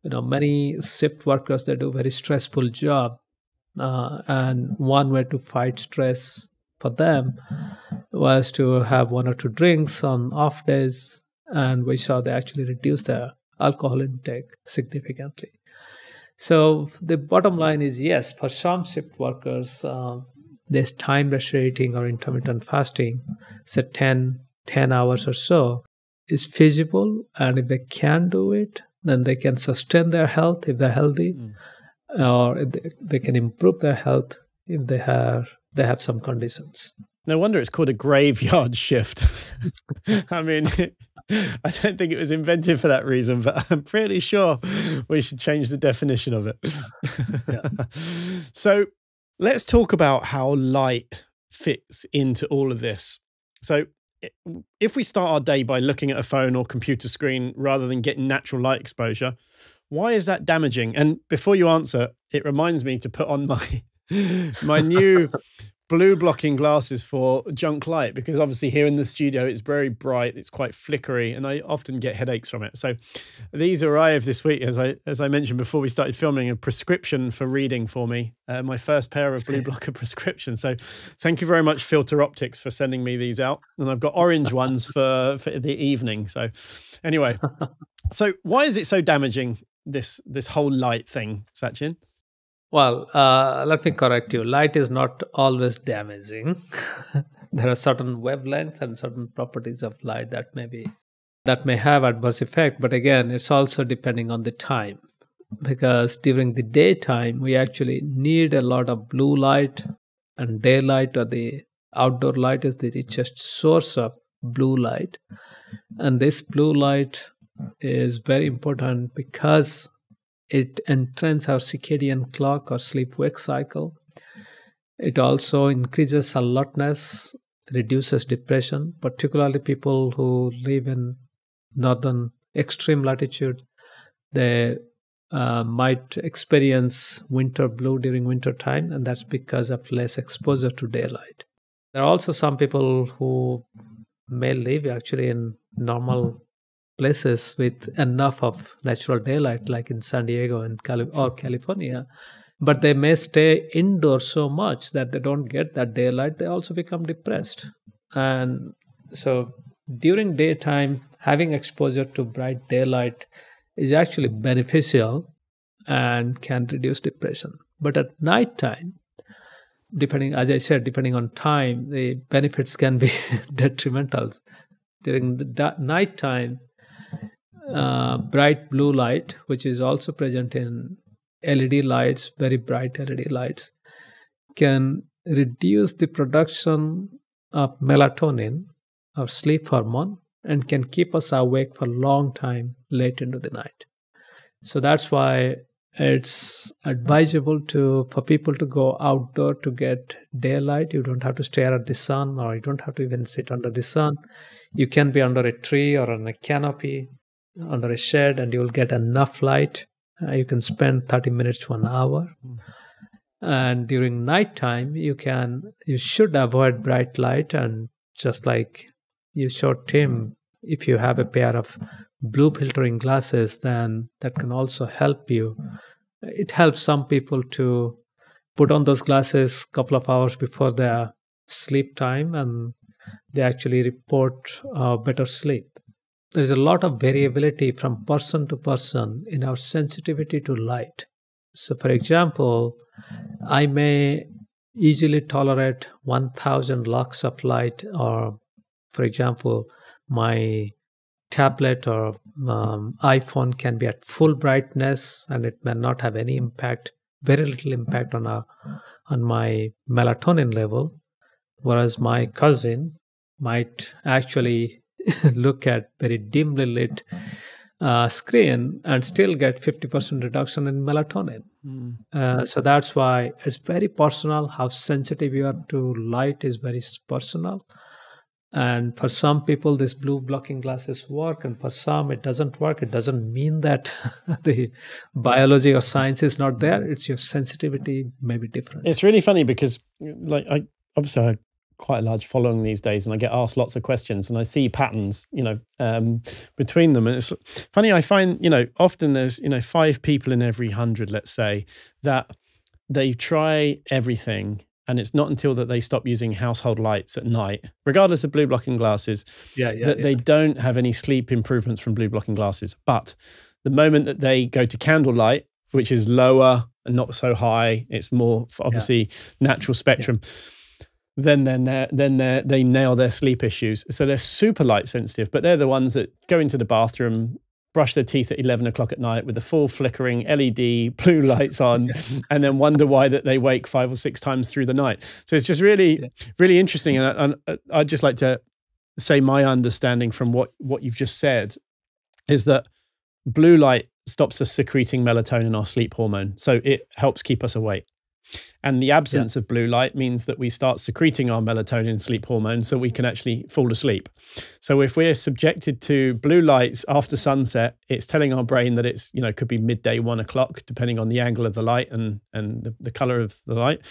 S2: Many shift workers, they do a very stressful job. And one way to fight stress for them was to have 1 or 2 drinks on off days. And we saw they actually reduce their alcohol intake significantly. So the bottom line is, yes, for some shift workers, this time restricted eating or intermittent fasting, say 10 hours or so, is feasible. And if they can do it, then they can sustain their health if they're healthy, or they can improve their health if they have some conditions.
S1: No wonder it's called a graveyard shift. I mean, I don't think it was invented for that reason, but I'm pretty sure we should change the definition of it.
S2: Yeah.
S1: So let's talk about how light fits into all of this. So if we start our day by looking at a phone or computer screen rather than getting natural light exposure, why is that damaging? And before you answer, it reminds me to put on my new blue blocking glasses for junk light, because obviously here in the studio it's very bright, it's quite flickery, and I often get headaches from it. So these arrived this week, as I mentioned before we started filming, a prescription for reading for me, my first pair of blue blocker prescriptions. So thank you very much, Filter Optics, for sending me these out. And I've got orange ones for the evening. So anyway, so why is it so damaging, this whole light thing, Satchin?
S2: Well, let me correct you. Light is not always damaging. There are certain wavelengths and certain properties of light that may have adverse effect. But again, it's also depending on the time, because during the daytime we actually need a lot of blue light, and daylight or the outdoor light is the richest source of blue light. And this blue light is very important because it entrains our circadian clock or sleep-wake cycle. It also increases alertness, reduces depression, particularly people who live in northern extreme latitude. They might experience winter blue during winter time, and that's because of less exposure to daylight. There are also some people who may live actually in normal places with enough of natural daylight, like in San Diego and or California, but they may stay indoors so much that they don't get that daylight. They also become depressed. And so during daytime, having exposure to bright daylight is actually beneficial and can reduce depression. But at nighttime, depending on time, the benefits can be detrimental. During the nighttime, bright blue light, which is also present in LED lights, very bright LED lights, can reduce the production of melatonin, our sleep hormone, and can keep us awake for a long time late into the night. So that's why it's advisable for people to go outdoor to get daylight. You don't have to stare at the sun, or you don't have to even sit under the sun. You can be under a tree or on a canopy, under a shed, and you will get enough light. You can spend 30 minutes to an hour. And during nighttime, you should avoid bright light. And just like you showed Tim, if you have a pair of blue filtering glasses, then that can also help you. It helps some people to put on those glasses a couple of hours before their sleep time, and they actually report better sleep. There is a lot of variability from person to person in our sensitivity to light. So, for example, I may easily tolerate 1,000 lux of light, or, for example, my tablet or iPhone can be at full brightness, and it may not have any impact, very little impact on my melatonin level, whereas my cousin might actually look at very dimly lit screen and still get 50% reduction in melatonin. So that's why it's very personal. How sensitive you are to light is very personal. And for some people, these blue blocking glasses work, and for some, it doesn't work. It doesn't mean that the biology or science is not there. It's your sensitivity may be different.
S1: It's really funny because, like, I have quite a large following these days, and I get asked lots of questions, and I see patterns, between them. And it's funny, I find, often there's, 5 people in every 100, let's say, that they try everything. And it's not until that they stop using household lights at night, regardless of blue blocking glasses, they don't have any sleep improvements from blue blocking glasses. But the moment that they go to candlelight, which is lower and not so high, it's more obviously natural spectrum, then they nail their sleep issues. So they're super light sensitive, but they're the ones that go into the bathroom, brush their teeth at 11 o'clock at night with the full flickering LED blue lights on, and then wonder why that they wake 5 or 6 times through the night. So it's just really, really interesting. And I'd just like to say my understanding from what you've just said is that blue light stops us secreting melatonin, our sleep hormone. So it helps keep us awake. And the absence of blue light means that we start secreting our melatonin sleep hormone so we can actually fall asleep. So if we're subjected to blue lights after sunset, it's telling our brain that it's, could be midday, 1 o'clock, depending on the angle of the light and the color of the light.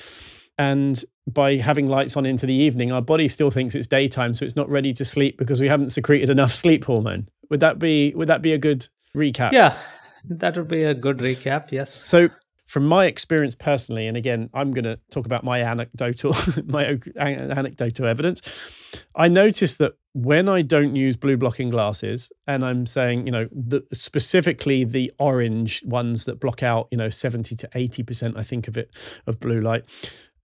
S1: And by having lights on into the evening, our body still thinks it's daytime, so it's not ready to sleep because we haven't secreted enough sleep hormone. Would that be a good recap?
S2: Yeah, that would be a good recap. Yes.
S1: So from my experience personally, and again, I'm going to talk about my anecdotal evidence. I noticed that when I don't use blue blocking glasses, and I'm saying, specifically the orange ones that block out, 70 to 80%, I think of blue light,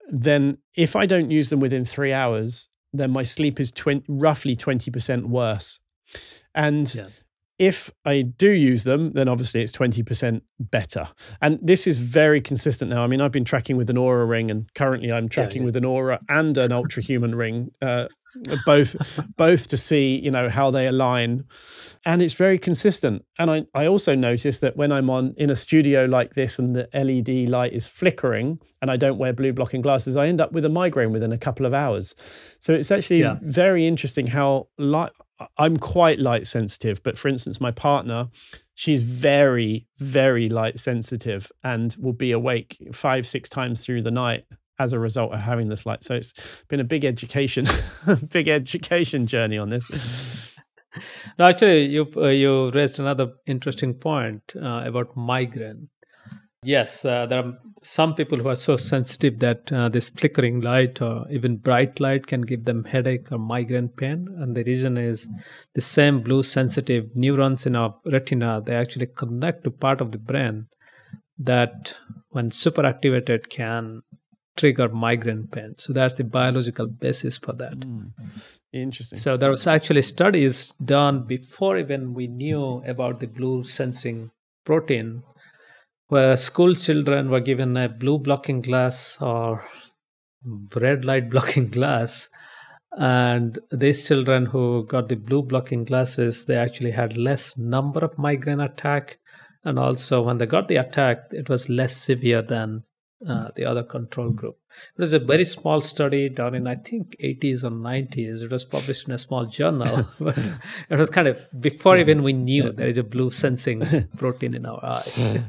S1: then if I don't use them within 3 hours, then my sleep is roughly 20% worse. And if I do use them, then obviously it's 20% better. And this is very consistent now. I mean, I've been tracking with an Aura ring, and currently I'm tracking with an Aura and an Ultrahuman ring, both to see, how they align. And it's very consistent. And I also notice that when I'm in a studio like this and the LED light is flickering and I don't wear blue blocking glasses, I end up with a migraine within a couple of hours. So it's actually very interesting how I'm quite light sensitive, but for instance, my partner, she's very, very light sensitive and will be awake 5-6 times through the night as a result of having this light. So it's been a big education journey on this.
S2: No, actually, you raised another interesting point about migraine. Yes, there are some people who are so sensitive that this flickering light or even bright light can give them headache or migraine pain. And the reason is the same blue sensitive neurons in our retina, they actually connect to part of the brain that when superactivated can trigger migraine pain. So that's the biological basis for that.
S1: Interesting.
S2: So there was actually studies done before even we knew about the blue sensing protein, where school children were given a blue blocking glass or red light blocking glass. And these children who got the blue blocking glasses, they actually had less number of migraine attack. And also when they got the attack, it was less severe than the other control group. It was a very small study done in, I think, 80s or 90s. It was published in a small journal, but it was kind of before even we knew there is a blue sensing protein in our eye.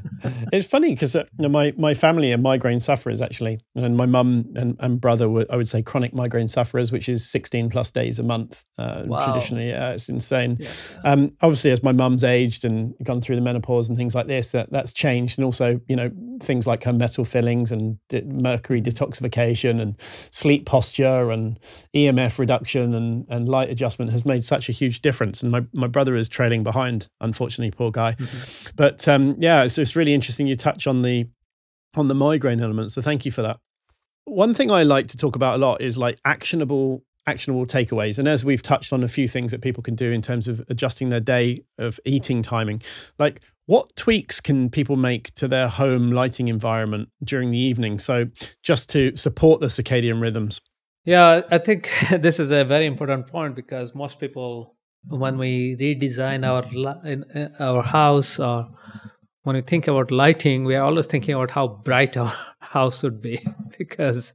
S1: It's funny because my family are migraine sufferers, actually. And my mum and brother were, I would say, chronic migraine sufferers, which is 16 plus days a month traditionally. It's insane. Yeah. Obviously, as my mum's aged and gone through the menopause and things like this, that's changed. And also, things like her metal fillings and mercury detoxification and sleep posture and EMF reduction and light adjustment has made such a huge difference. And my brother is trailing behind, unfortunately, poor guy. Mm-hmm. But so it's really interesting you touch on the migraine element. So thank you for that. One thing I like to talk about a lot is like actionable takeaways. And as we've touched on a few things that people can do in terms of adjusting their day of eating timing, like what tweaks can people make to their home lighting environment during the evening? So just to support the circadian rhythms.
S2: Yeah, I think this is a very important point because most people, when we redesign our house or when we think about lighting, we are always thinking about how bright our house should be because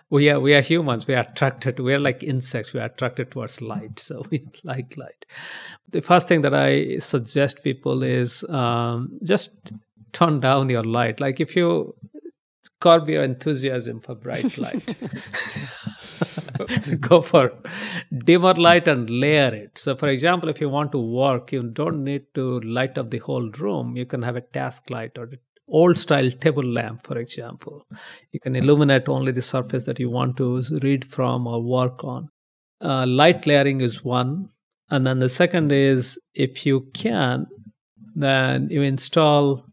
S2: we are humans. We are like insects. We are attracted towards light. So we like light. The first thing that I suggest people is just turn down your light. Like if you curb your enthusiasm for bright light, go for dimmer light and layer it. So for example, if you want to work, you don't need to light up the whole room. You can have a task light or old style table lamp, for example. You can illuminate only the surface that you want to read from or work on. Light layering is one. And then the second is, if you can, then you install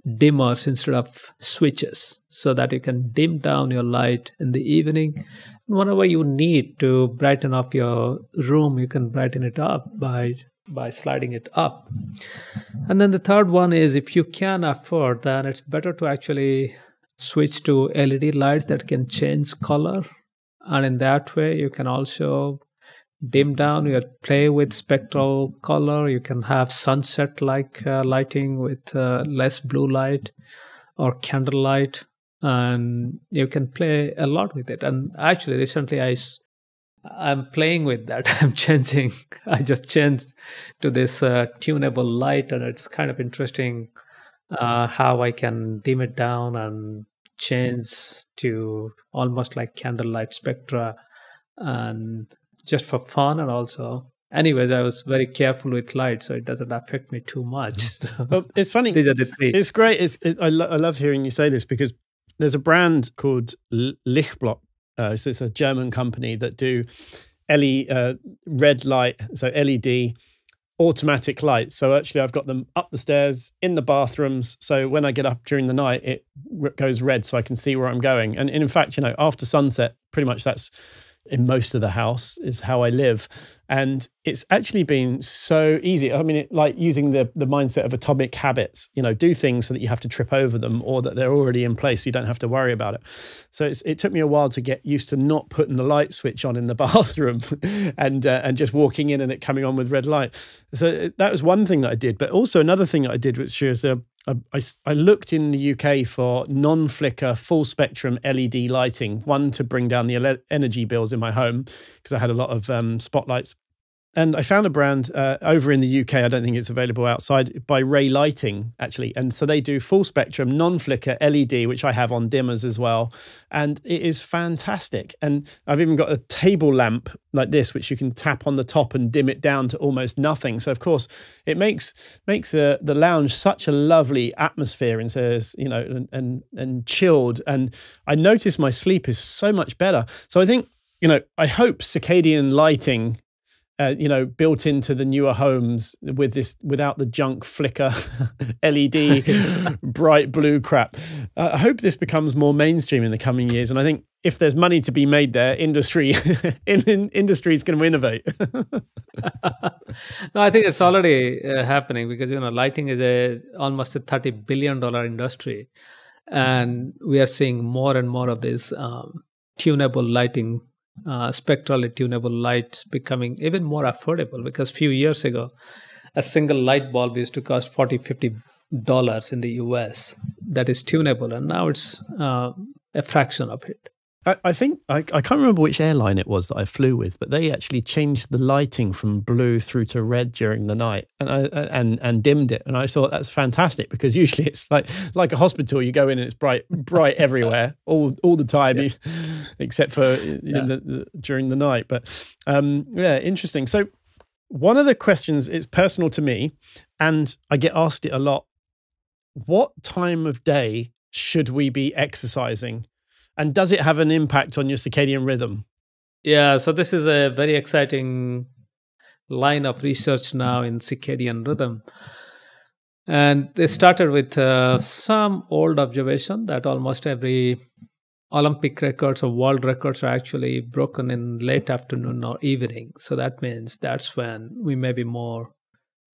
S2: dimmers instead of switches so that you can dim down your light in the evening. Whenever you need to brighten up your room, you can brighten it up by sliding it up. And then the third one is, if you can afford, then it's better to actually switch to LED lights that can change color. And in that way, you can also dim down, you play with spectral color. You can have sunset-like lighting with less blue light or candlelight, and you can play a lot with it. And actually, recently I'm playing with that. I just changed to this tunable light, and it's kind of interesting how I can dim it down and change to almost like candlelight spectra, and just for fun. And also, anyways, I was very careful with light, so it doesn't affect me too much.
S1: Well, it's funny.
S2: These are the three.
S1: It's great. I love hearing you say this, because there's a brand called Lichtblock. It's a German company that do red light, so LED automatic lights. So actually, I've got them up the stairs, in the bathrooms. So when I get up during the night, it goes red, so I can see where I'm going. And in fact, after sunset, pretty much that's in most of the house is how I live. And it's actually been so easy. I mean, like using the mindset of atomic habits, do things so that you have to trip over them, or that they're already in place, so you don't have to worry about it. So it took me a while to get used to not putting the light switch on in the bathroom and just walking in and it coming on with red light. So that was one thing that I did. But also another thing that I did, which was I looked in the UK for non-flicker, full-spectrum LED lighting, one to bring down the energy bills in my home, because I had a lot of spotlights. And I found a brand over in the UK, I don't think it's available outside, by Ray Lighting, actually. And so they do full-spectrum, non-flicker LED, which I have on dimmers as well. And it is fantastic. And I've even got a table lamp like this, which you can tap on the top and dim it down to almost nothing. So, of course, it makes the lounge such a lovely atmosphere, and says, and chilled. And I notice my sleep is so much better. So I think, I hope circadian lighting built into the newer homes without the junk flicker LED bright blue crap. I hope this becomes more mainstream in the coming years. And I think if there's money to be made there, industry is going to innovate.
S2: No, I think it's already happening, because lighting is almost a $30 billion industry, and we are seeing more and more of this tunable lighting. Spectrally tunable lights becoming even more affordable, because a few years ago a single light bulb used to cost $40-50 in the US that is tunable, and now it's a fraction of it.
S1: I think I can't remember which airline it was that I flew with, but they actually changed the lighting from blue through to red during the night, and dimmed it. And I thought that's fantastic, because usually it's like a hospital. You go in and it's bright everywhere all the time, yeah. Except for during the night. But interesting. So one of the questions, it's personal to me, and I get asked it a lot. What time of day should we be exercising? And does it have an impact on your circadian rhythm?
S2: Yeah, so this is a very exciting line of research now in circadian rhythm. And they started with some old observation that almost every Olympic records or world records are actually broken in late afternoon or evening. So that means that's when we may be more,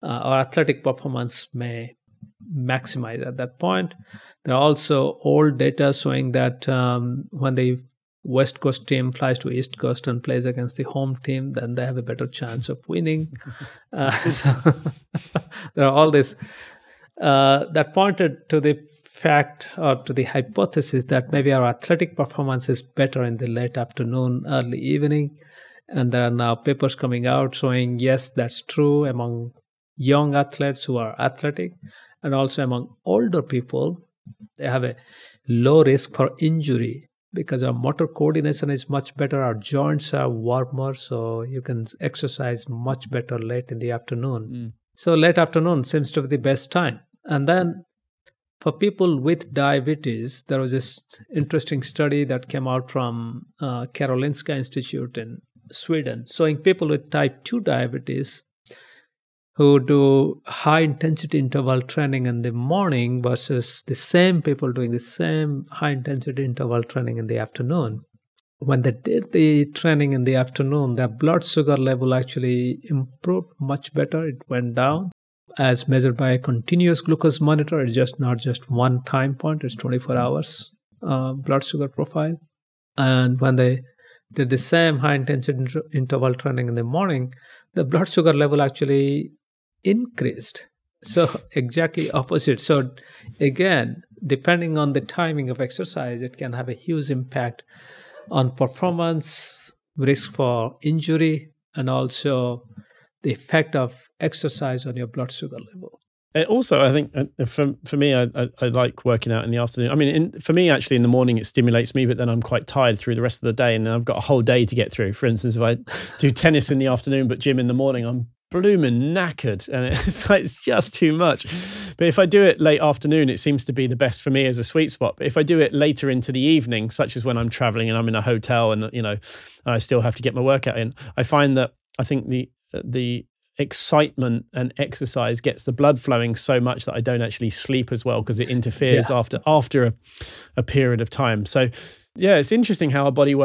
S2: our athletic performance may maximize at that point. There are also old data showing that when the West Coast team flies to East Coast and plays against the home team, then they have a better chance of winning. So there are all this that pointed to the fact, or to the hypothesis, that maybe our athletic performance is better in the late afternoon, early evening. And there are now papers coming out showing, yes, that's true among young athletes who are athletic, and also among older people. They have a low risk for injury because our motor coordination is much better. Our joints are warmer, so you can exercise much better late in the afternoon. So late afternoon seems to be the best time. And then for people with diabetes, there was this interesting study that came out from Karolinska Institute in Sweden, showing people with type 2 diabetes who do high-intensity interval training in the morning versus the same people doing the same high-intensity interval training in the afternoon. When they did the training in the afternoon, their blood sugar level actually improved much better. It went down as measured by a continuous glucose monitor. It's just not just one time point. It's 24 hours blood sugar profile. And when they did the same high-intensity interval training in the morning, the blood sugar level actually increased. So exactly opposite. So again, depending on the timing of exercise, it can have a huge impact on performance, risk for injury, and also the effect of exercise on your blood sugar level.
S1: Also, I think for me, I like working out in the afternoon. I mean, for me, actually, in the morning, it stimulates me, but then I'm quite tired through the rest of the day, and I've got a whole day to get through. For instance, if I do tennis in the afternoon, but gym in the morning, I'm blooming knackered, and it's just too much. But if I do it late afternoon, it seems to be the best for me as a sweet spot. But if I do it later into the evening, such as when I'm traveling and I'm in a hotel and, you know, I still have to get my workout in, I find that I think the excitement and exercise gets the blood flowing so much that I don't actually sleep as well, because it interferes after a period of time. So yeah, it's interesting how our bodies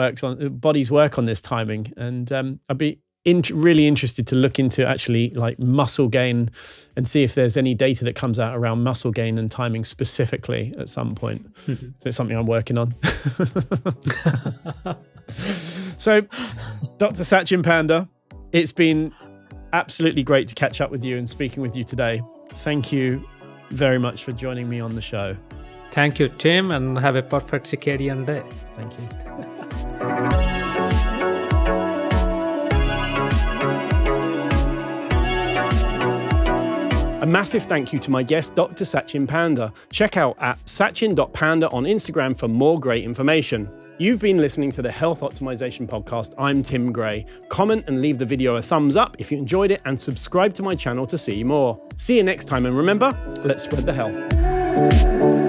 S1: work on this timing, and I'd be really interested to look into actually like muscle gain and see if there's any data that comes out around muscle gain and timing specifically at some point. So it's something I'm working on. So Dr. Satchin Panda, it's been absolutely great to catch up with you and speaking with you today. Thank you very much for joining me on the show.
S2: Thank you, Tim, and have a perfect circadian day.
S1: Thank you. A massive thank you to my guest, Dr. Satchin Panda. Check out @satchin.panda on Instagram for more great information. You've been listening to the Health Optimization Podcast. I'm Tim Gray. Comment and leave the video a thumbs up if you enjoyed it, and subscribe to my channel to see more. See you next time, and remember, let's spread the health.